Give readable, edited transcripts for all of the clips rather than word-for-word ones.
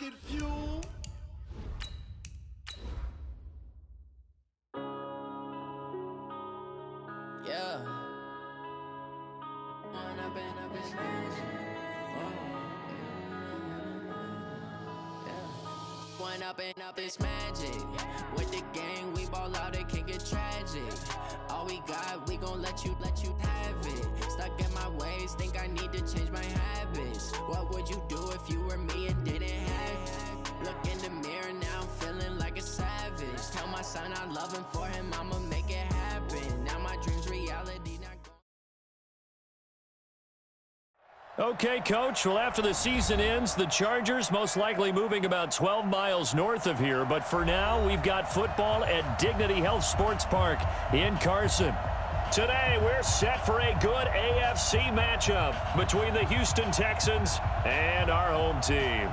get fuel. Yeah. One up and up is magic. With the gang, we ball out, it can get tragic. All we got, we gon' let you have it. Stuck in my ways, think I need to change my habits. What would you do if you were me and didn't have it? Look in the mirror, now I'm feeling like a savage. Tell my son I love him, for him I'ma make it happen. Now my dream's reality, not Okay, Coach. Well, after the season ends, the Chargers most likely moving about 12 miles north of here. But for now, we've got football at Dignity Health Sports Park in Carson. Today, we're set for a good AFC matchup between the Houston Texans and our home team.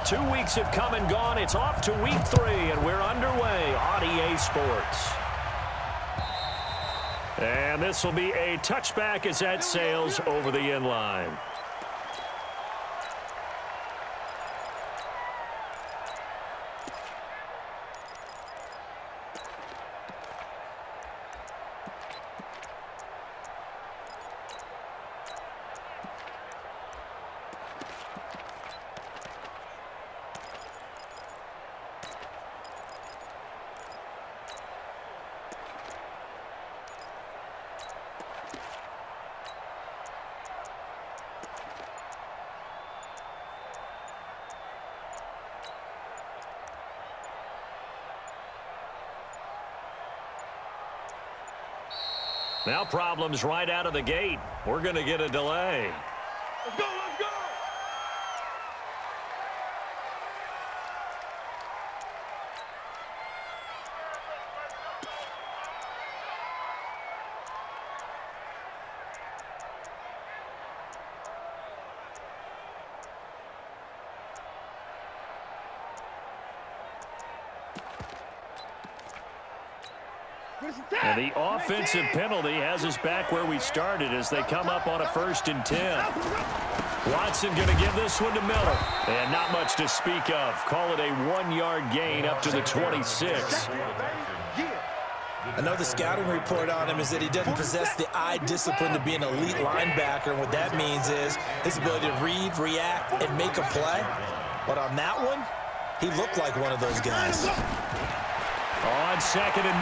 Two weeks have come and gone. It's off to week 3, and we're underway on EA Sports. And this will be a touchback as that sails over the end line. Now problems right out of the gate. We're going to get a delay. Let's go, let's go! And the offensive penalty has us back where we started as they come up on a 1st and 10. Watson going to give this one to Miller. And not much to speak of. Call it a 1-yard gain up to the 26. I know the scouting report on him is that he doesn't possess the eye discipline to be an elite linebacker. And what that means is his ability to read, react, and make a play. But on that one, he looked like one of those guys. On 2nd and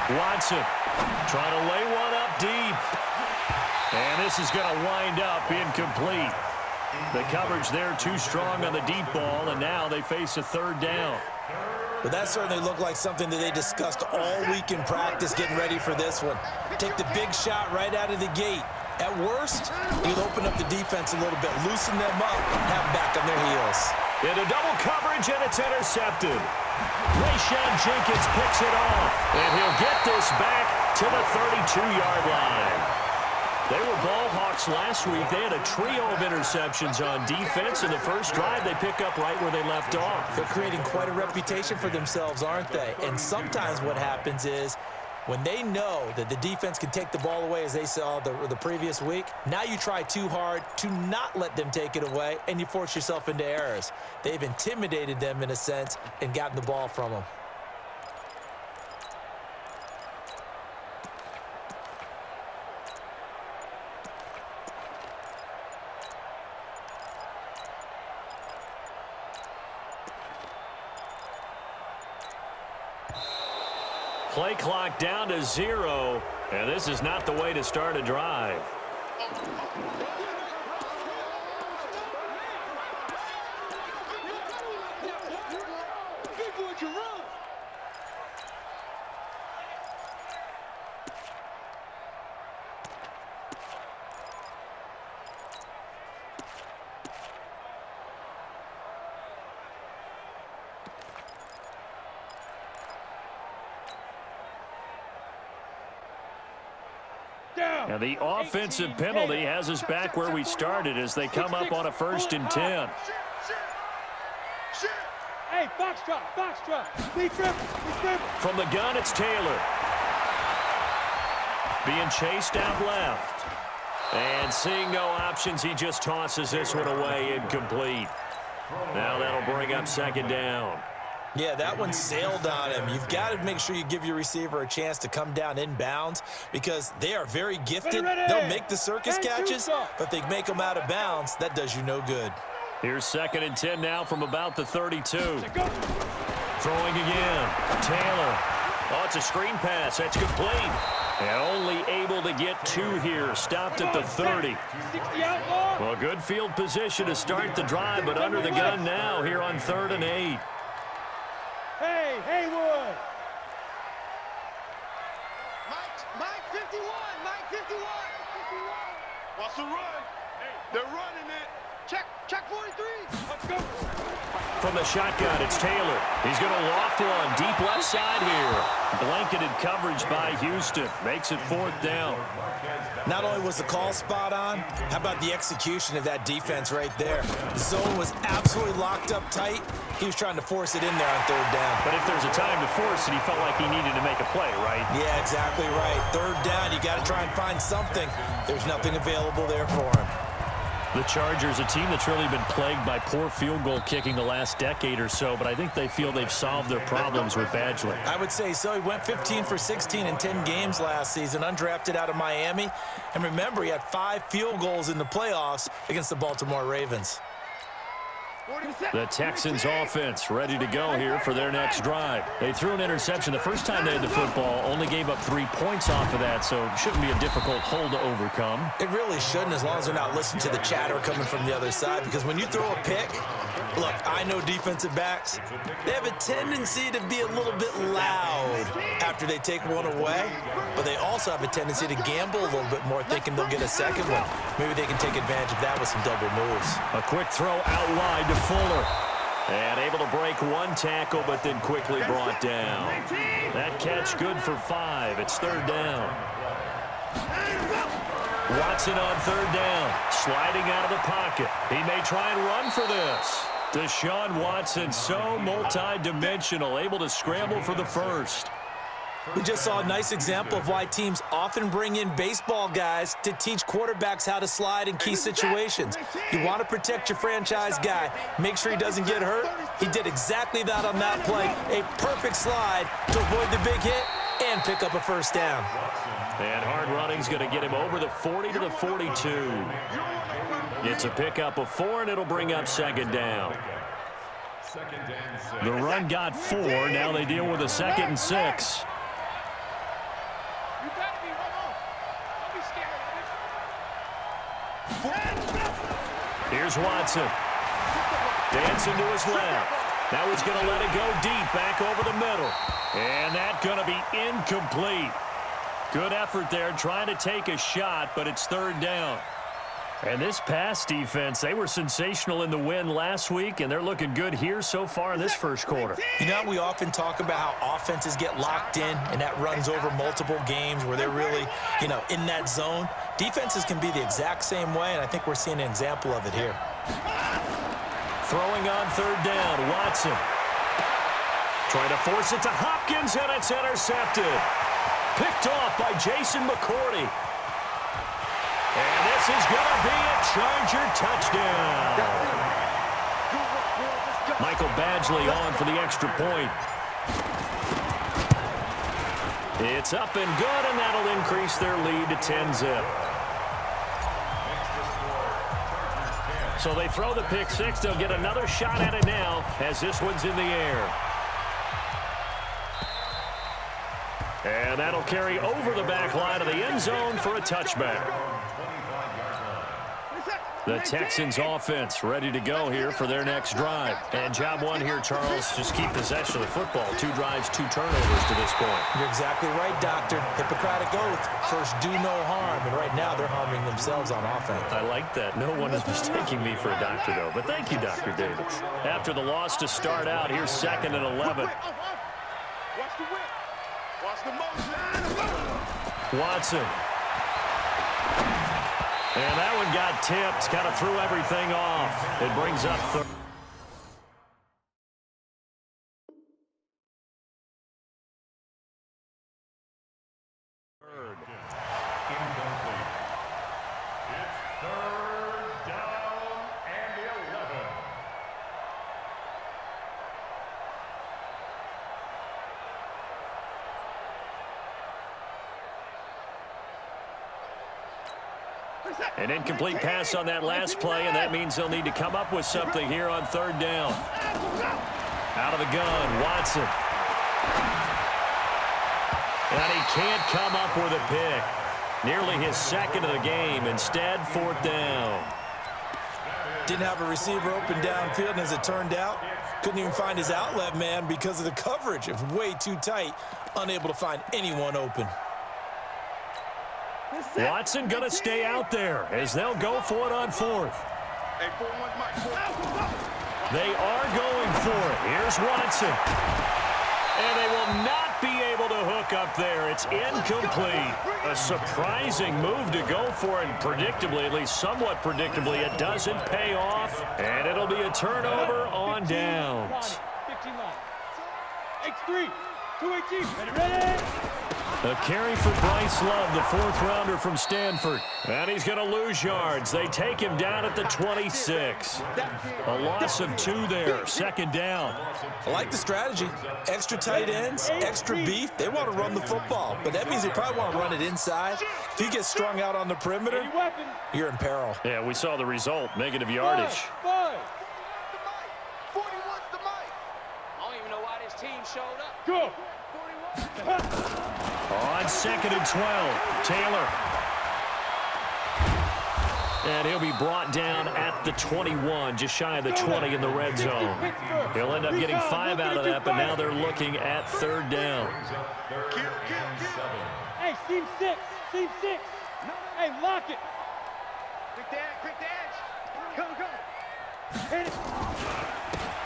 9, Watson trying to lay one up deep. And this is going to wind up incomplete. The coverage there too strong on the deep ball, and now they face a 3rd down. But that certainly looked like something that they discussed all week in practice getting ready for this one. Take the big shot right out of the gate. At worst, you'll open up the defense a little bit, loosen them up, and have them back on their heels. Into double coverage, and it's intercepted. Rayshawn Jenkins picks it off, and he'll get this back to the 32-yard line. They were ball hawks last week. They had a trio of interceptions on defense. In the first drive, they pick up right where they left off. They're creating quite a reputation for themselves, aren't they? And sometimes what happens is when they know that the defense can take the ball away, as they saw the previous week, now you try too hard to not let them take it away, and you force yourself into errors. They've intimidated them in a sense and gotten the ball from them. Play clock down to 0, and this is not the way to start a drive. And the offensive penalty has us back where we started as they come up on a 1st and 10. Hey, foxtrot. Lead dribble. From the gun, it's Taylor. Being chased out left. And seeing no options, he just tosses this one away incomplete. Now that'll bring up second down. Yeah, that one sailed on him. You've got to make sure you give your receiver a chance to come down inbounds because they are very gifted. They'll make the circus catches, but if they make them out of bounds, that does you no good. Here's 2nd and 10 now from about the 32. Throwing again. Taylor. Oh, it's a screen pass. That's complete. And only able to get 2 here. Stopped at the 30. Well, good field position to start the drive, but under the gun now here on 3rd and 8. Hey, Haywood. Mike 51. What's the run? They're running it. Check 43. Let's go. From the shotgun, it's Taylor. He's going to loft one deep left side here. Blanketed coverage by Houston. Makes it 4th down. Not only was the call spot on, how about the execution of that defense right there? The zone was absolutely locked up tight. He was trying to force it in there on 3rd down. But if there's a time to force it, he felt like he needed to make a play, right? Yeah, exactly right. 3rd down, you got to try and find something. There's nothing available there for him. The Chargers, a team that's really been plagued by poor field goal kicking the last decade or so, but I think they feel they've solved their problems with Badgley. I would say so. He went 15 for 16 in 10 games last season, undrafted out of Miami. And remember, he had 5 field goals in the playoffs against the Baltimore Ravens. The Texans offense ready to go here for their next drive. They threw an interception the first time they had the football, only gave up 3 points off of that, so it shouldn't be a difficult hole to overcome. It really shouldn't, as long as they're not listening to the chatter coming from the other side, because when you throw a pick, look, I know defensive backs, they have a tendency to be a little bit loud after they take one away, but they also have a tendency to gamble a little bit more, thinking they'll get a second one. Maybe they can take advantage of that with some double moves. A quick throw out wide to Fuller. And able to break 1 tackle, but then quickly brought down. That catch good for 5. It's 3rd down. Watson on 3rd down. Sliding out of the pocket. He may try and run for this. Deshaun Watson, so multi-dimensional, able to scramble for the first. We just saw a nice example of why teams often bring in baseball guys to teach quarterbacks how to slide in key situations. You want to protect your franchise guy. Make sure he doesn't get hurt. He did exactly that on that play. A perfect slide to avoid the big hit and pick up a first down. And hard running's going to get him over the 40 to the 42. It's a pickup of 4, and it'll bring up 2nd down. The run got 4. Now they deal with a 2nd and 6. Here's Watson. Dancing to his left. Now he's going to let it go deep, back over the middle. And that's going to be incomplete. Good effort there, trying to take a shot, but it's 3rd down. And this pass defense, they were sensational in the win last week, and they're looking good here so far in this first quarter. You know, we often talk about how offenses get locked in, and that runs over multiple games where they're really, in that zone. Defenses can be the exact same way, and I think we're seeing an example of it here. Throwing on 3rd down, Watson. Trying to force it to Hopkins, and it's intercepted. Picked off by Jason McCourty. And this is going to be a Charger touchdown. Michael Badgley on for the extra point. It's up and good, and that'll increase their lead to 10-zip. So they throw the pick 6. They'll get another shot at it now as this one's in the air. And that'll carry over the back line of the end zone for a touchback. The Texans offense ready to go here for their next drive. And job 1 here, Charles, just keep possession of the football. 2 drives, 2 turnovers to this point. You're exactly right, Doctor. Hippocratic oath. First, do no harm. And right now, they're harming themselves on offense. I like that. No one is mistaking me for a doctor, though. But thank you, Dr. Davis. After the loss to start out, here's 2nd and 11. Watch the whip. Watch the motion. Watson. And that one got tipped. Kind of threw everything off. It brings up 3rd. An incomplete pass on that last play, and that means they'll need to come up with something here on third down. Out of the gun, Watson. And he can't come up with a pick. Nearly his second of the game. Instead, fourth down. Didn't have a receiver open downfield, and as it turned out, couldn't even find his outlet man because of the coverage. It was way too tight, unable to find anyone open. Watson going to stay out there as they'll go for it on fourth. Hey, 4-1, Mike. They are going for it. Here's Watson. And they will not be able to hook up there. It's incomplete. A surprising move to go for it. And predictably, at least somewhat predictably, it doesn't pay off. And it'll be a turnover on downs. 15 line. X3. 218. Ready? A carry for Bryce Love, the fourth-rounder from Stanford. And he's going to lose yards. They take him down at the 26. A loss of 2 there. Second down. I like the strategy. Extra tight ends, extra beef. They want to run the football, but that means they probably want to run it inside. If he gets strung out on the perimeter, you're in peril. Yeah, we saw the result. Negative yardage. 5. 41's the mic. I don't even know why this team showed up. Go. On second and 12, Taylor. And he'll be brought down at the 21, just shy of the 20 in the red zone. He'll end up getting 5 out of that, but now they're looking at third down. Hey, seam 6. Seam 6. Hey, lock it. Quick edge. Go. Hit it.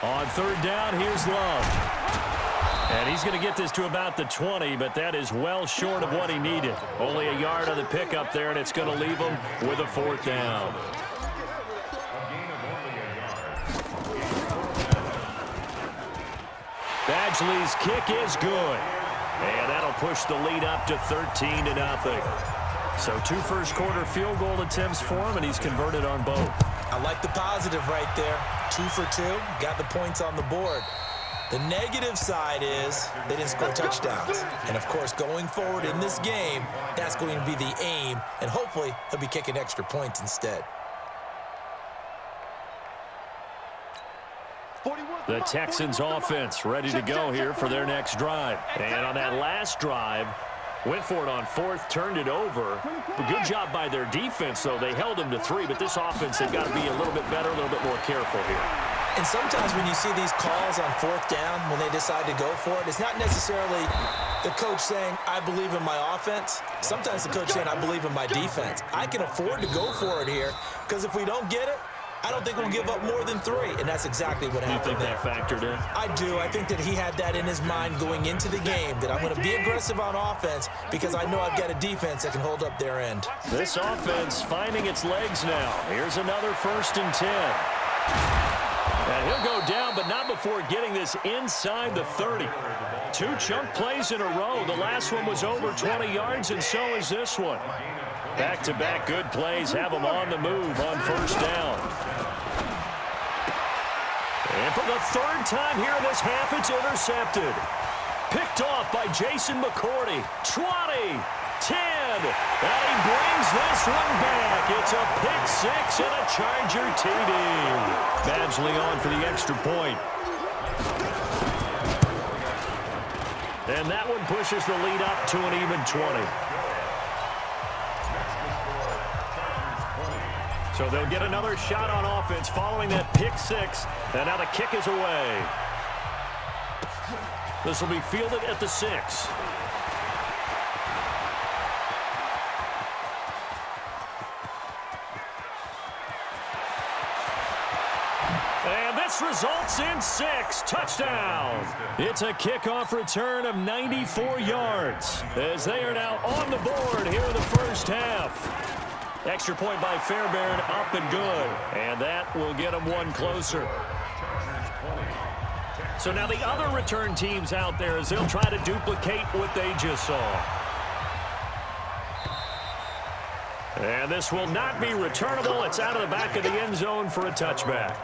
On third down, here's Love. And he's going to get this to about the 20, but that is well short of what he needed. Only a yard of the pickup there, and it's going to leave him with a fourth down. Badgley's kick is good. And that'll push the lead up to 13-0. So 2 first-quarter field goal attempts for him, and he's converted on both. I like the positive right there. 2 for 2, got the points on the board. The negative side is they didn't score touchdowns. And, of course, going forward in this game, that's going to be the aim, and hopefully he'll be kicking extra points instead. The Texans offense ready to go here for their next drive. And on that last drive, went for it on fourth, turned it over. A good job by their defense, though. They held them to 3, but this offense, they've got to be a little bit better, a little bit more careful here. And sometimes when you see these calls on fourth down, when they decide to go for it, it's not necessarily the coach saying, I believe in my offense. Sometimes the coach saying, I believe in my defense. I can afford to go for it here, because if we don't get it, I don't think we'll give up more than 3, and that's exactly what happened there. You think that factored in? I do. I think that he had that in his mind going into the game, that I'm going to be aggressive on offense because I know I've got a defense that can hold up their end. This offense finding its legs now. Here's another 1st and 10. And he'll go down, but not before getting this inside the 30. 2 chunk plays in a row. The last one was over 20 yards, and so is this one. Back-to-back good plays have them on the move on first down. And for the 3rd time here in this half, it's intercepted. Picked off by Jason McCourty. 20, 10, and he brings this one back. It's a pick 6 and a Charger TD. Badgley on for the extra point. And that one pushes the lead up to an even 20. So they'll get another shot on offense following that pick 6. And now the kick is away. This will be fielded at the 6. And this results in 6 touchdowns. It's a kickoff return of 94 yards as they are now on the board here in the first half. Extra point by Fairbairn, up and good. And that will get them one closer. So now the other return teams out there as they'll try to duplicate what they just saw. And this will not be returnable. It's out of the back of the end zone for a touchback.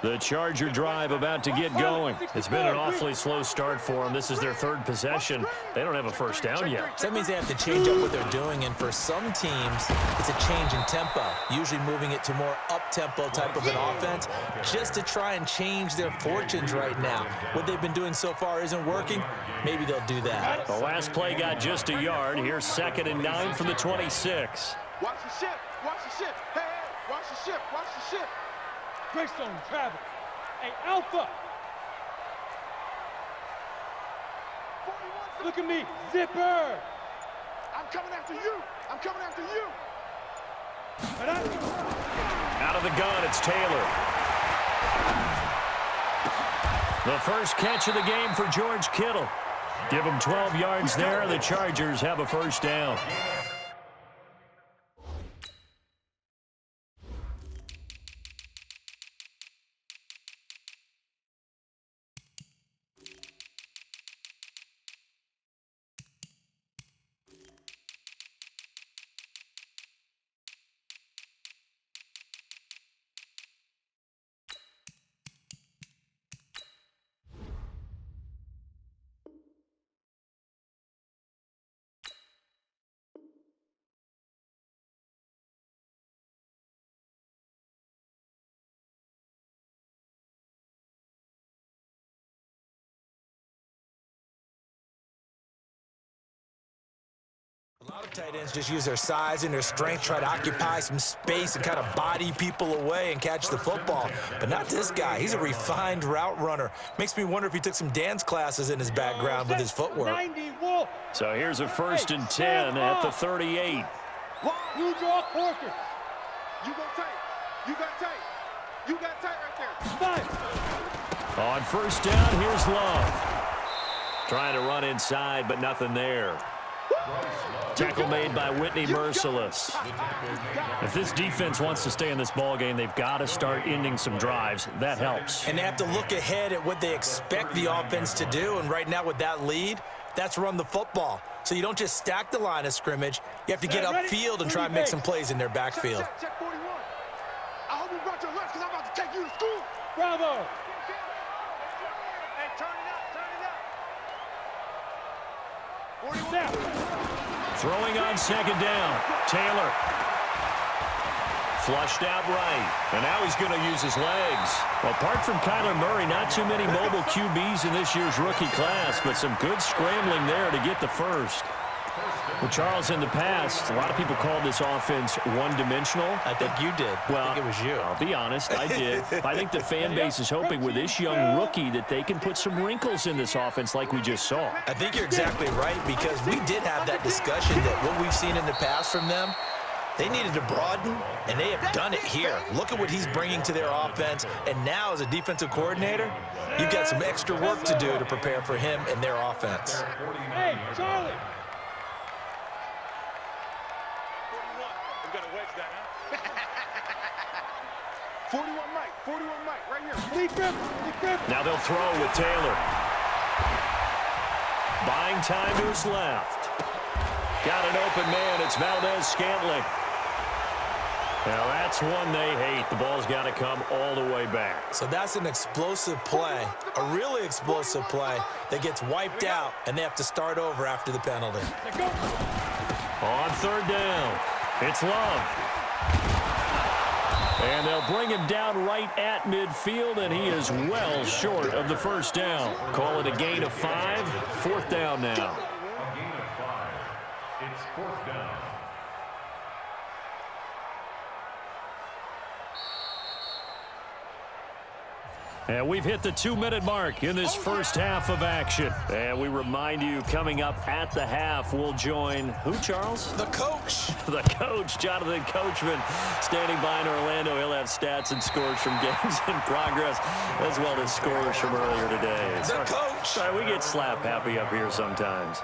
The Charger drive about to get going. It's been an awfully slow start for them. This is their third possession. They don't have a first down yet. So that means they have to change up what they're doing, and for some teams, it's a change in tempo, usually moving it to more up-tempo type of an offense just to try and change their fortunes right now. What they've been doing so far isn't working. Maybe they'll do that. The last play got just a yard. Here's 2nd and 9 from the 26. Watch the ship. Watch the ship. Hey, hey, watch the ship. Watch the ship. Greystone, travel. Hey, Alpha. Look at me, Zipper. I'm coming after you. I'm coming after you. Out of the gun, it's Taylor. The first catch of the game for George Kittle. Give him 12 yards there. The Chargers have a first down. A lot of tight ends just use their size and their strength, try to occupy some space and kind of body people away and catch the football. But not this guy. He's a refined route runner. Makes me wonder if he took some dance classes in his background with his footwork. So here's a 1st and 10 at the 38. You draw quarters. You go tight. You got tight. You got tight right there. 5. On 1st down, here's Love. Trying to run inside, but nothing there. Tackle made by Whitney Merciless. If this defense wants to stay in this ballgame, they've got to start ending some drives. That helps. And they have to look ahead at what they expect the offense to do. And right now with that lead, that's run the football. So you don't just stack the line of scrimmage. You have to get upfield and try and make some plays in their backfield. Check 41. I hope you brought your lunch because I'm about to take you to school. Bravo. Hey, turn it up. Turn it up. 41. Snap. Throwing on 2nd down. Taylor. Flushed out right. And now he's going to use his legs. Well, apart from Kyler Murray, not too many mobile QBs in this year's rookie class, but some good scrambling there to get the first. Well, Charles, in the past, a lot of people called this offense one-dimensional. I think you did. Well, I think it was you. I'll be honest, I did. I think the fan base is hoping with this young rookie that they can put some wrinkles in this offense like we just saw. I think you're exactly right, because we did have that discussion that what we've seen in the past from them, they needed to broaden, and they have done it here. Look at what he's bringing to their offense, and now as a defensive coordinator, you've got some extra work to do to prepare for him and their offense. Hey, Charlie. 41 Mike, right here. Now they'll throw with Taylor. Buying time to his left. Got an open man. It's Valdez-Scantling. Now that's one they hate. The ball's got to come all the way back. So that's an explosive play, a really explosive play that gets wiped out, and they have to start over after the penalty. On 3rd down, it's Love. And they'll bring him down right at midfield, and he is well short of the first down. Call it a gain of 5. 4th down now. A gain of 5. It's 4th down. And we've hit the 2-minute mark in this first half of action. And we remind you, coming up at the half, we'll join who, Charles? The coach. The coach, Jonathan Coachman, standing by in Orlando. He'll have stats and scores from games in progress, as well as scores from earlier today. The coach. Sorry, we get slap happy up here sometimes.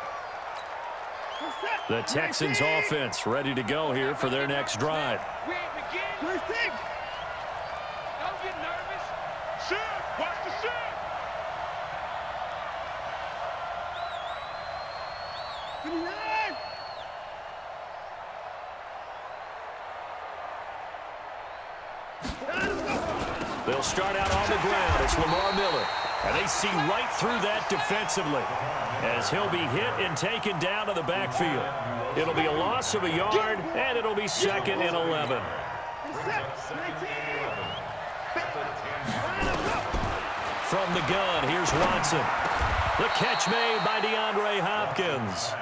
The Texans offense ready to go here for their next drive. We ain't begin. Don't get nervous. Shit, watch the shit. They'll start out on the ground. It's Lamar Miller. And they see right through that defensively as he'll be hit and taken down to the backfield. It'll be a loss of a yard, and it'll be 2nd and 11. From the gun, here's Watson. The catch made by DeAndre Hopkins.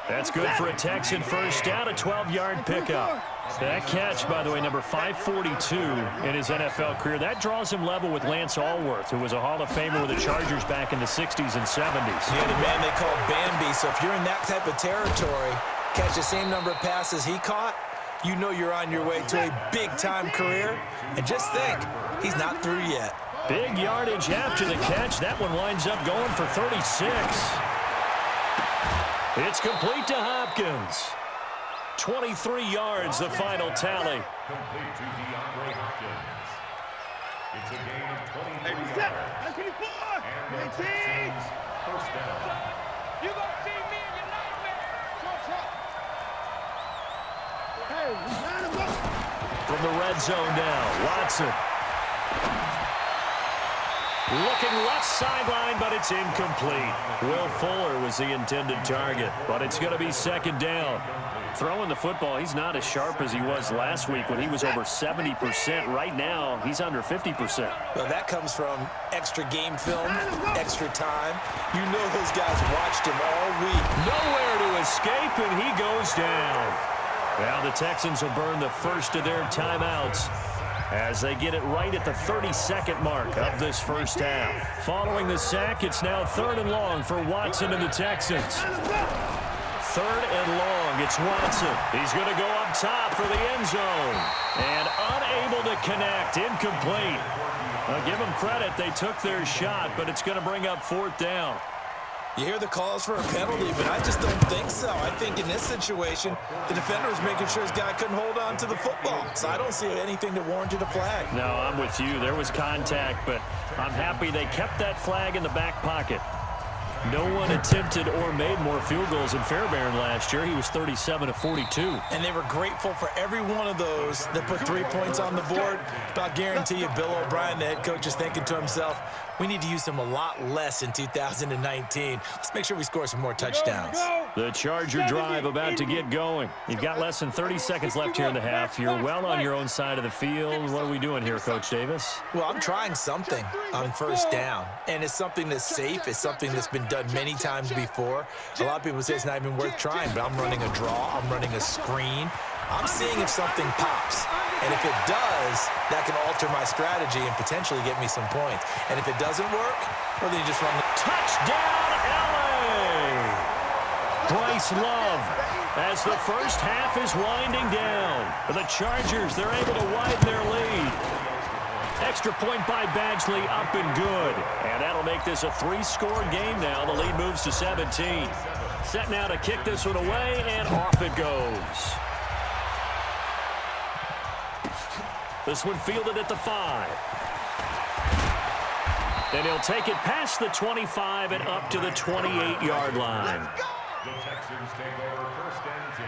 That's good for a Texan first down, a 12-yard pickup. That catch, by the way, number 542 in his NFL career. That draws him level with Lance Allworth, who was a Hall of Famer with the Chargers back in the 60s and 70s. Yeah, the man they call Bambi. So if you're in that type of territory, catch the same number of passes he caught, you know you're on your way to a big-time career. And just think, he's not through yet. Big yardage after the catch. That one winds up going for 36. It's complete to Hopkins. 23 yards, the final tally. Complete to DeAndre Hopkins. It's a gain of 23 yards. And the Texans first down. You gonna see me in your nightmare. From the red zone now, Watson. Looking left sideline, but it's incomplete. Will Fuller was the intended target, but it's going to be 2nd down. Throwing the football, he's not as sharp as he was last week when he was over 70%. Right now, he's under 50%. Well, that comes from extra game film, extra time. You know those guys watched him all week. Nowhere to escape, and he goes down. Now the Texans will burn the first of their timeouts as they get it right at the 32nd mark of this first half. Following the sack, it's now 3rd and long for Watson and the Texans. 3rd and long, it's Watson. He's going to go up top for the end zone. And unable to connect, incomplete. Now, give them credit, they took their shot, but it's going to bring up 4th down. You hear the calls for a penalty, but I just don't think so. I think in this situation, the defender was making sure his guy couldn't hold on to the football. So I don't see anything that warranted a flag. No, I'm with you. There was contact, but I'm happy they kept that flag in the back pocket. No one attempted or made more field goals in Fairbairn last year. He was 37 of 42. And they were grateful for every one of those that put 3 points on the board. But I guarantee you, Bill O'Brien, the head coach, is thinking to himself, we need to use him a lot less in 2019. Let's make sure we score some more touchdowns. The Charger drive about to get going. You've got less than 30 seconds left here in the half. You're well on your own side of the field. What are we doing here, Coach Davis? Well, I'm trying something on first down. And it's something that's safe. It's something that's been done many times before. A lot of people say it's not even worth trying, but I'm running a draw. I'm running a screen. I'm seeing if something pops. And if it does, that can alter my strategy and potentially get me some points. And if it doesn't work, well, then you just run the touchdown, LA! Bryce Love, as the first half is winding down. The Chargers, they're able to widen their lead. Extra point by Badgley, up and good. And that'll make this a 3-score game now. The lead moves to 17. Set now to kick this one away, and off it goes. This one fielded at the 5. And he'll take it past the 25 and up to the 28-yard line. The Texans take over 1st and 10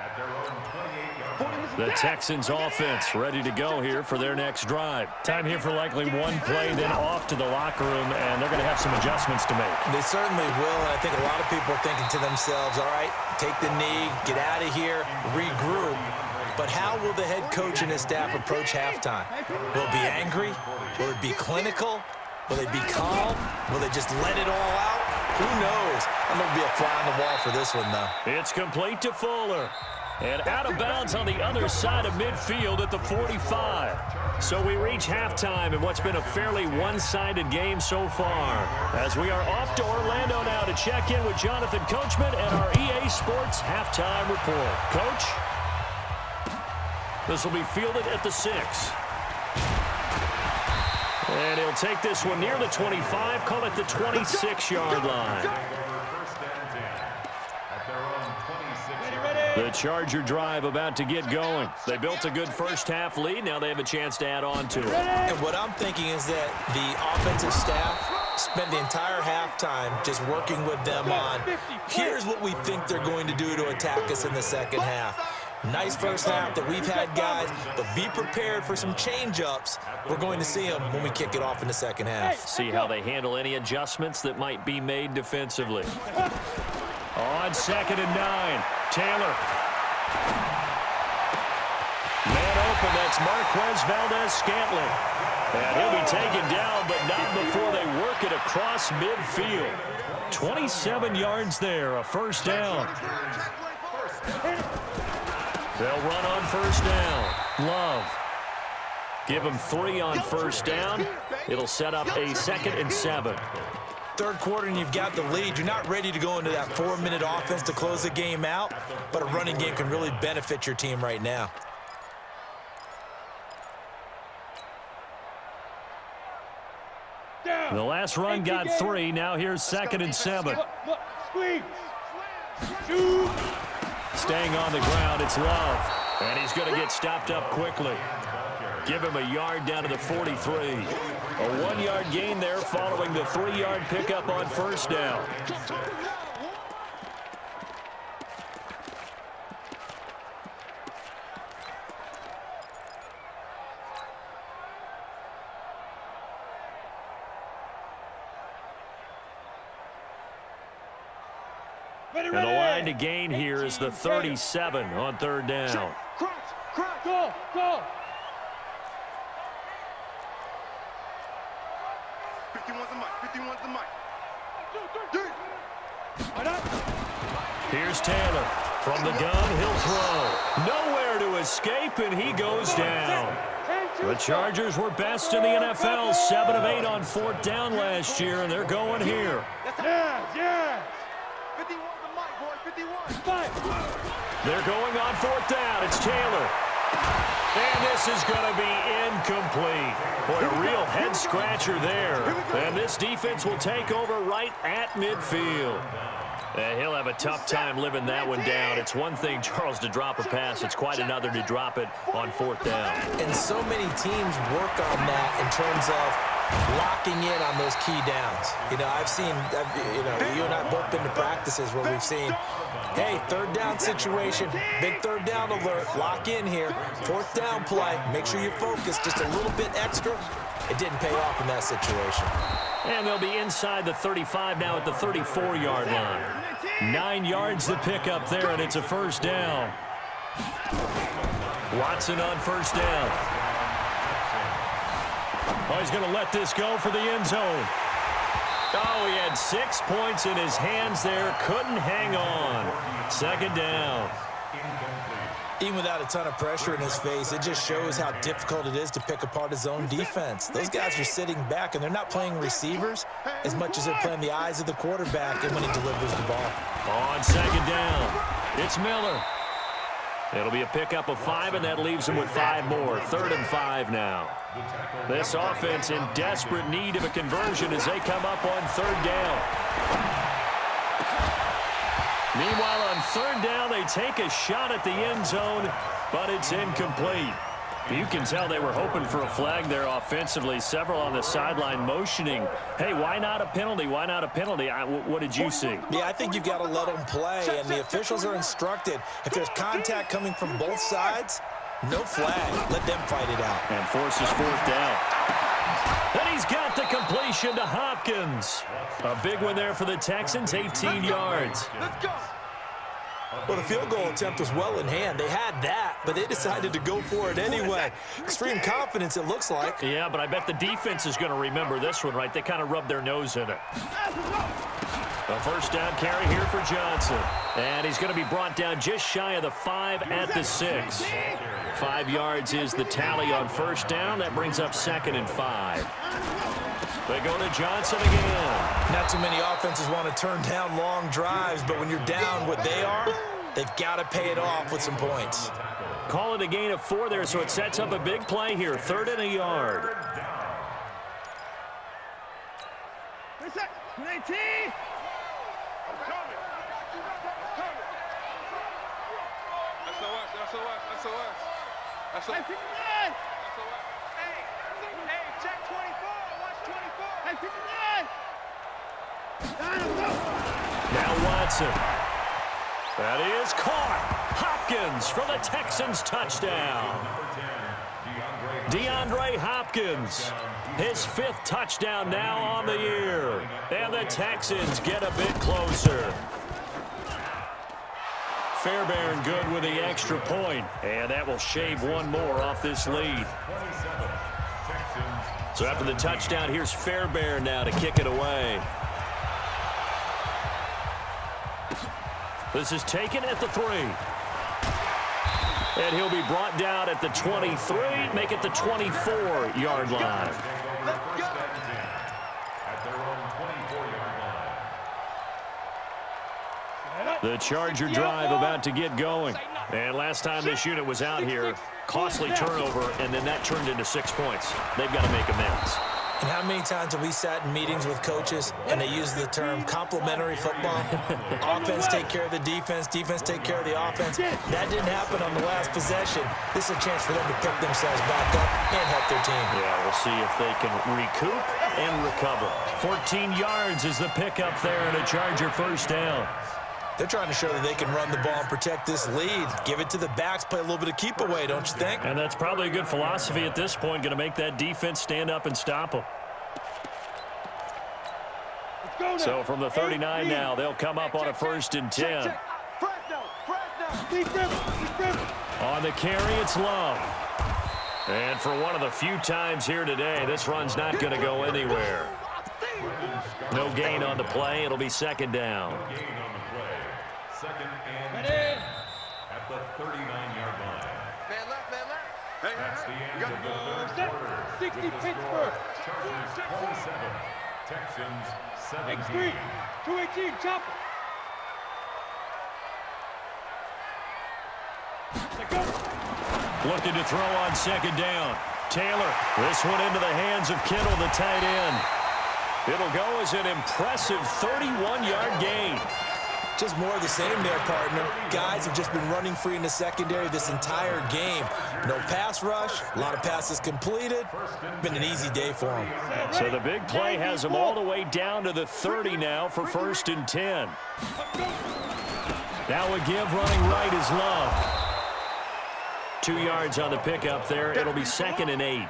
at their own 28-yard line. The Texans offense ready to go here for their next drive. Time here for likely one play, then off to the locker room, and they're going to have some adjustments to make. They certainly will, and I think a lot of people are thinking to themselves, all right, take the knee, get out of here, regroup. But how will the head coach and his staff approach halftime? Will it be angry? Will it be clinical? Will they be calm? Will they just let it all out? Who knows? I'm going to be a fly on the wall for this one, though. It's complete to Fuller. And out of bounds on the other side of midfield at the 45. So we reach halftime in what's been a fairly one-sided game so far. As we are off to Orlando now to check in with Jonathan Coachman and our EA Sports Halftime Report. Coach? This will be fielded at the 6. And he'll take this one near the 25, call it the 26-yard line. The Charger drive about to get going. They built a good first half lead. Now they have a chance to add on to it. And what I'm thinking is that the offensive staff spent the entire halftime just working with them on, here's what we think they're going to do to attack us in the second half. Nice first half that we've had, guys, but be prepared for some change-ups. We're going to see them when we kick it off in the second half. See how they handle any adjustments that might be made defensively. On 2nd and 9, Taylor. Man open, that's Marquez Valdez-Scantling. And he'll be taken down, but not before they work it across midfield. 27 yards there, a first down. They'll run on first down. Love. Give them 3 on first down. It'll set up a 2nd and 7. Third quarter and you've got the lead. You're not ready to go into that 4-minute offense to close the game out, but a running game can really benefit your team right now. The last run got 3. Now here's 2nd and 7. Staying on the ground, it's Love. And he's going to get stopped up quickly. Give him a yard down to the 43. A 1-yard gain there following the 3-yard pickup on first down. And the line to gain here is the 37 on 3rd down. Go, go. 51's the mic. 51's the mic. Here's Taylor. From the gun, he'll throw. Nowhere to escape, and he goes down. The Chargers were best in the NFL, 7 of 8 on 4th down last year, and they're going here. Yeah. 51's the mic, boy. 51. They're going on 4th down. It's Taylor. And this is going to be incomplete. Boy, a real head-scratcher there. And this defense will take over right at midfield. He'll have a tough time living that one down. It's one thing, Charles, to drop a pass. It's quite another to drop it on 4th down. And so many teams work on that in terms of locking in on those key downs. You know, I've seen, you and I both been to practices where we've seen, hey, 3rd down situation, big 3rd down alert, lock in here, 4th down play, make sure you're focused just a little bit extra. It didn't pay off in that situation. And they'll be inside the 35 now at the 34-yard line. 9 yards to pick up there, and it's a first down. Watson on first down. Oh, he's going to let this go for the end zone. Oh, he had 6 points in his hands there. Couldn't hang on. 2nd down. Even without a ton of pressure in his face, it just shows how difficult it is to pick apart his own defense. Those guys are sitting back, and they're not playing receivers as much as they're playing the eyes of the quarterback and when he delivers the ball. On 2nd down, it's Miller. It'll be a pickup of 5, and that leaves him with 5 more. 3rd and 5 now. This offense in desperate need of a conversion as they come up on 3rd down. Meanwhile, on 3rd down, they take a shot at the end zone, but it's incomplete. You can tell they were hoping for a flag there offensively. Several on the sideline motioning, hey, why not a penalty? Why not a penalty? What did you see? Yeah, I think you've got to let them play, and the officials are instructed. If there's contact coming from both sides, no flag. Let them fight it out. And forces 4th down. And he's got the completion to Hopkins. A big one there for the Texans, 18 yards. Let's go. Well, the field goal attempt was well in hand. They had that, but they decided to go for it anyway. Extreme confidence, it looks like. Yeah, but I bet the defense is going to remember this one, right? They kind of rubbed their nose in it. A first down carry here for Johnson. And he's going to be brought down just shy of the 5 at the 6. 5 yards is the tally on first down. That brings up 2nd and 5. They go to Johnson again. Not too many offenses want to turn down long drives, but when you're down what they are, they've got to pay it off with some points. Call it a gain of 4 there, so it sets up a big play here. 3rd and a yard. SOS. Hey, check 24. Watch 24. Now Watson. That is caught. Hopkins for the Texans touchdown. DeAndre Hopkins, his 5th touchdown now on the year. And the Texans get a bit closer. Fairbairn good with the extra point, and that will shave one more off this lead. So after the touchdown, here's Fairbairn now to kick it away. This is taken at the 3. And he'll be brought down at the 23, make it the 24-yard line. The Charger drive about to get going. And last time this unit was out here, costly turnover, and then that turned into 6 points. They've got to make amends. And how many times have we sat in meetings with coaches and they use the term complementary football? Offense take care of the defense, defense take care of the offense. That didn't happen on the last possession. This is a chance for them to pick themselves back up and help their team. Yeah, we'll see if they can recoup and recover. 14 yards is the pickup there and a Charger first down. They're trying to show that they can run the ball and protect this lead. Give it to the backs, play a little bit of keep away, don't you think? And that's probably a good philosophy at this point, going to make that defense stand up and stop them. So from the 39 now, they'll come up on a 1st and 10. On the carry, it's Love. And for one of the few times here today, this run's not going to go anywhere. No gain on the play. It'll be 2nd down. Second and 10 at the 39-yard line. Man left, man left. Hey, That's the end of the Set. 3rd quarter. 60 With the Pittsburgh. score, Chargers 27, Texans 17. X3, 218, chopper. Looking to throw on 2nd down. Taylor, this one into the hands of Kittle, the tight end. It'll go as an impressive 31-yard gain. Just more of the same there, partner. Guys have just been running free in the secondary this entire game. No pass rush, a lot of passes completed. Been an easy day for them. So the big play has them all the way down to the 30 now for 1st and 10. Now a give running right is Love. 2 yards on the pickup there. It'll be 2nd and 8.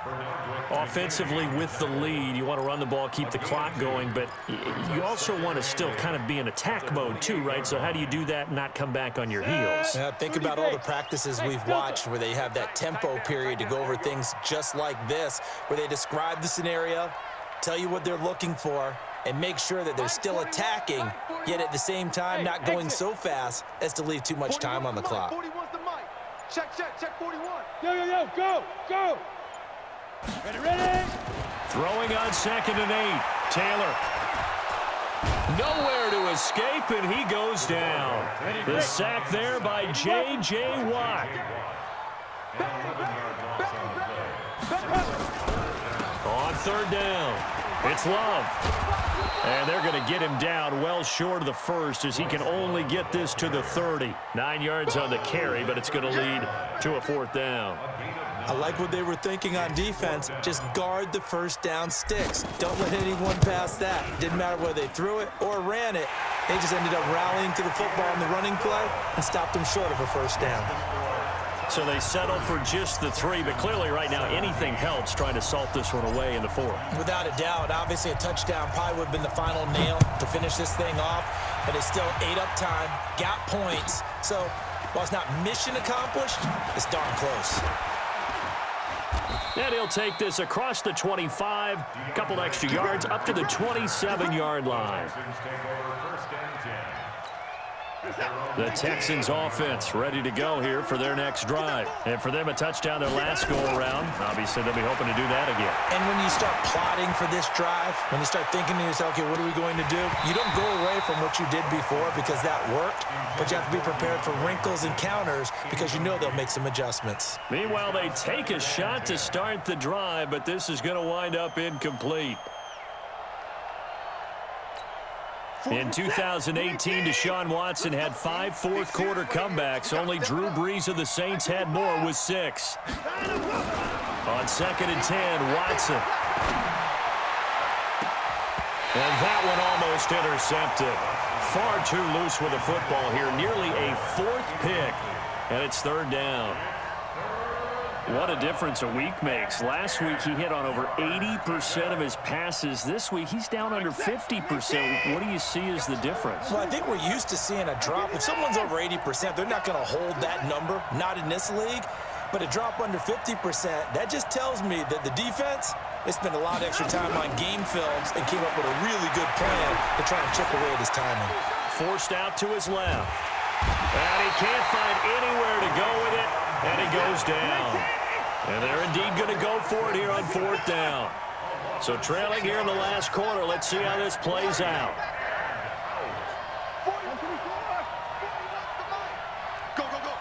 Offensively with the lead, you want to run the ball, keep the clock going, but you also want to still kind of be in attack mode too, right? So how do you do that and not come back on your heels? Yeah, think about all the practices we've watched where they have that tempo period to go over things just like this, where they describe the scenario, tell you what they're looking for, and make sure that they're still attacking, yet at the same time not going so fast as to leave too much time on the clock. 41's the mic. Check, 41. Yo, go. Ready. Throwing on 2nd and 8. Taylor. Nowhere to escape, and he goes down. The sack there by J.J. Watt. On 3rd down, it's Love. And they're going to get him down well short of the 1st as he can only get this to the 30. 9 yards on the carry, but it's going to lead to a 4th down. I like what they were thinking on defense. Just guard the 1st down sticks. Don't let anyone pass that. Didn't matter whether they threw it or ran it. They just ended up rallying to the football in the running play and stopped them short of a 1st down. So they settle for just the 3, but clearly right now anything helps trying to salt this one away in the 4th. Without a doubt, obviously a touchdown probably would have been the final nail to finish this thing off, but it's still ate up time, got points. So while it's not mission accomplished, it's darn close. And he'll take this across the 25, a couple extra yards up to the 27-yard line. The Texans offense ready to go here for their next drive. And for them, a touchdown their last go-around. Obviously, they'll be hoping to do that again. And when you start plotting for this drive, when you start thinking to yourself, okay, what are we going to do? You don't go away from what you did before because that worked, but you have to be prepared for wrinkles and counters because you know they'll make some adjustments. Meanwhile, they take a shot to start the drive, but this is going to wind up incomplete. In 2018, Deshaun Watson had 5 fourth-quarter comebacks. Only Drew Brees of the Saints had more with 6. On 2nd and 10, Watson. And that one almost intercepted. Far too loose with the football here. Nearly a 4th pick. and it's third down. What a difference a week makes. Last week he hit on over 80% of his passes. This week he's down under 50%. What do you see as the difference? Well, I think we're used to seeing a drop. If someone's over 80%, they're not going to hold that number, not in this league. But a drop under 50%, that just tells me that the defense, they spent a lot of extra time on game films and came up with a really good plan to try and chip away at his timing. Forced out to his left. And he can't find anywhere to go with it, and he goes down. And they're indeed going to go for it here on fourth down. So trailing here in the last quarter, let's see how this plays out. Go, go, go.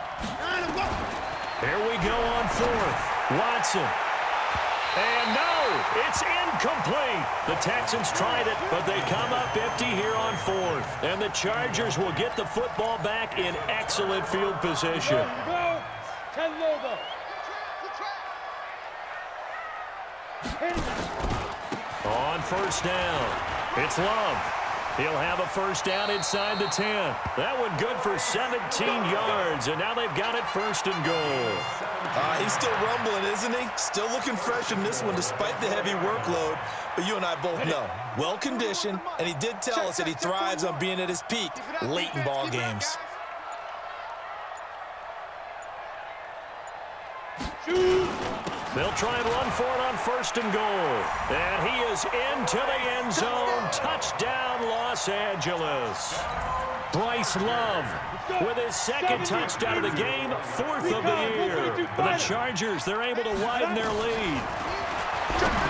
Here we go on fourth. Watson. And no, it's incomplete. The Texans tried it, but they come up empty here on fourth. And the Chargers will get the football back in excellent field position. Go, Logo. On first down, it's Love. He'll have a first down inside the 10. That one good for 17 yards, and now they've got it first and goal. He's still rumbling, isn't he? Still looking fresh in this one despite the heavy workload. But you and I both know, well-conditioned, and he did tell us that he thrives on being at his peak late in ball games. They'll try and run for it on first and goal. And he is into the end zone. Touchdown, Los Angeles. Bryce Love with his second touchdown of the game, fourth of the year. The Chargers, they're able to widen their lead.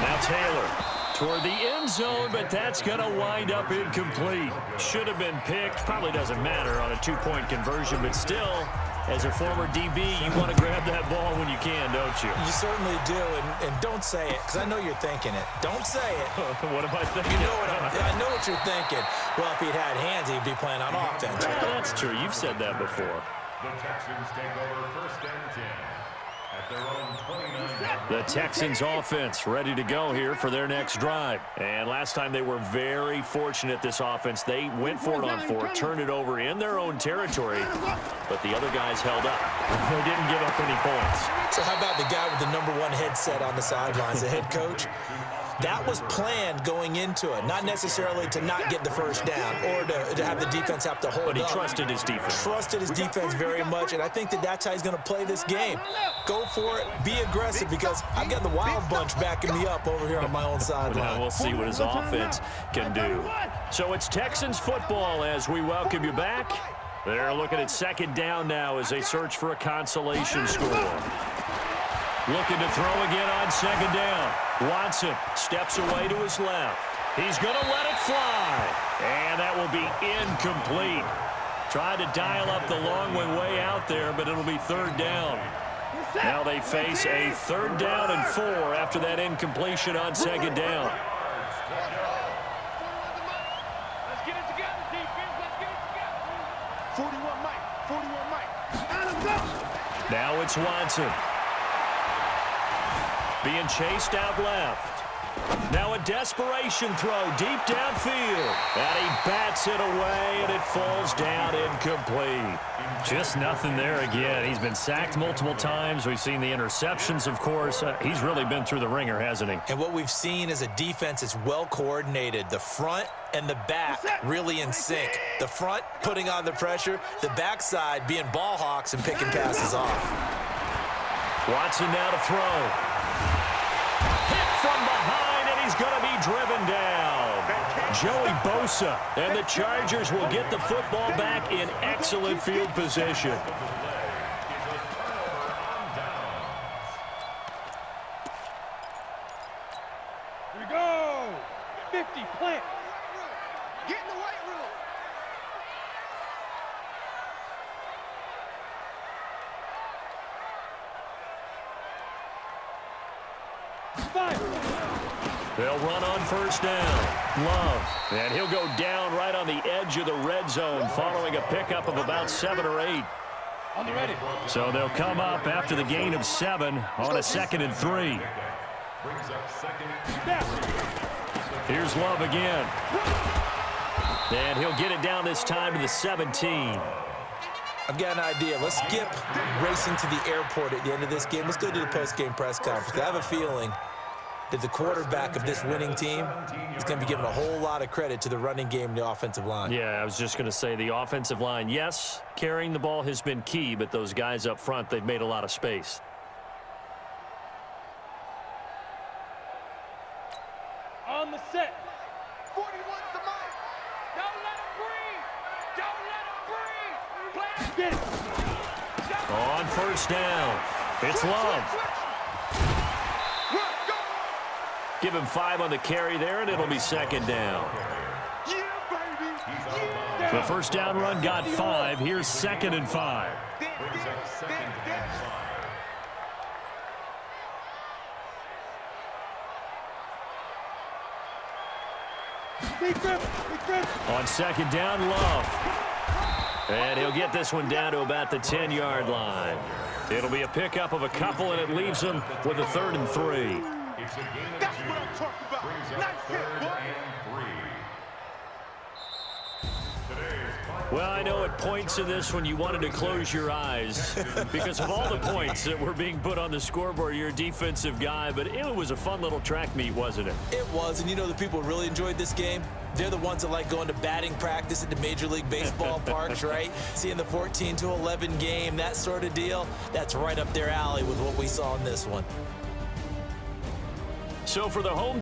Now Taylor toward the end zone, but that's going to wind up incomplete. Should have been picked. Probably doesn't matter on a two-point conversion, but still, as a former DB, you want to grab that ball when you can, don't you? You certainly do, and don't say it, because I know you're thinking it. Don't say it. What am I thinking? You know I know what you're thinking. Well, if he'd had hands, he'd be playing on offense. Yeah, that's true. You've said that before. The Texans take over first and 10 at their own 29. The Texans offense ready to go here for their next drive. And last time they were very fortunate, this offense. They went for it on fourth, turned it over in their own territory, but the other guys held up. They didn't give up any points. So how about the guy with the #1 headset on the sidelines, the head coach? That was planned going into it, not necessarily to not get the first down or to have the defense have to hold up. But he trusted his defense. Trusted his defense very much, and I think that's how he's going to play this game. Go for it, be aggressive, because I've got the Wild Bunch backing me up over here on my own sideline. Now we'll see what his offense can do. So it's Texans football as we welcome you back. They're looking at second down now as they search for a consolation score. Looking to throw again on second down. Watson steps away to his left. He's going to let it fly. And that will be incomplete. Tried to dial up the long one way out there, but it'll be third down. Now they face a third down and 4 after that incompletion on second down. Let's get it together, defense. Let's get it together. 41 Mike. 41 Mike. Now it's Watson. Being chased out left. Now a desperation throw deep downfield. And he bats it away, and it falls down incomplete. Just nothing there again. He's been sacked multiple times. We've seen the interceptions, of course. He's really been through the ringer, hasn't he? And what we've seen is a defense that's well coordinated. The front and the back really in sync. The front putting on the pressure. The backside being ball hawks and picking passes off. Watson now to throw. Hit from behind, and he's going to be driven down. Joey Bosa, and the Chargers will get the football back in excellent field position. Here we go. 50, plant. Get in the weight room. They'll run on first down. Love. And he'll go down right on the edge of the red zone following a pickup of about 7 or 8. On the ready. So they'll come up after the gain of 7 on a 2nd and 3. Brings up second. Here's Love again. And he'll get it down this time to the 17. I've got an idea. Let's skip racing to the airport at the end of this game. Let's go to the post-game press conference. I have a feeling that the quarterback of this winning team is going to be giving a whole lot of credit to the running game and the offensive line. Yeah, I was just going to say the offensive line, yes, carrying the ball has been key, but those guys up front, they've made a lot of space. On the set. 41's the mark. Don't let him breathe. Don't let him breathe. Play it. On first down, it's Love. Give him 5 on the carry there, and it'll be second down. The first down run got 5. Here's 2nd and 5. On second down, Love. And he'll get this one down to about the 10-yard line. It'll be a pickup of a couple, and it leaves him with a 3rd and 3. That's what I'm talking about. Nice hit, boy. Well, I know at points in this one you wanted to close your eyes because of all the points that were being put on the scoreboard. You're a defensive guy, but it was a fun little track meet, wasn't it? It was, and you know the people who really enjoyed this game? They're the ones that like going to batting practice at the Major League Baseball parks, right? Seeing the 14-11 game, that sort of deal. That's right up their alley with what we saw in this one. So for the home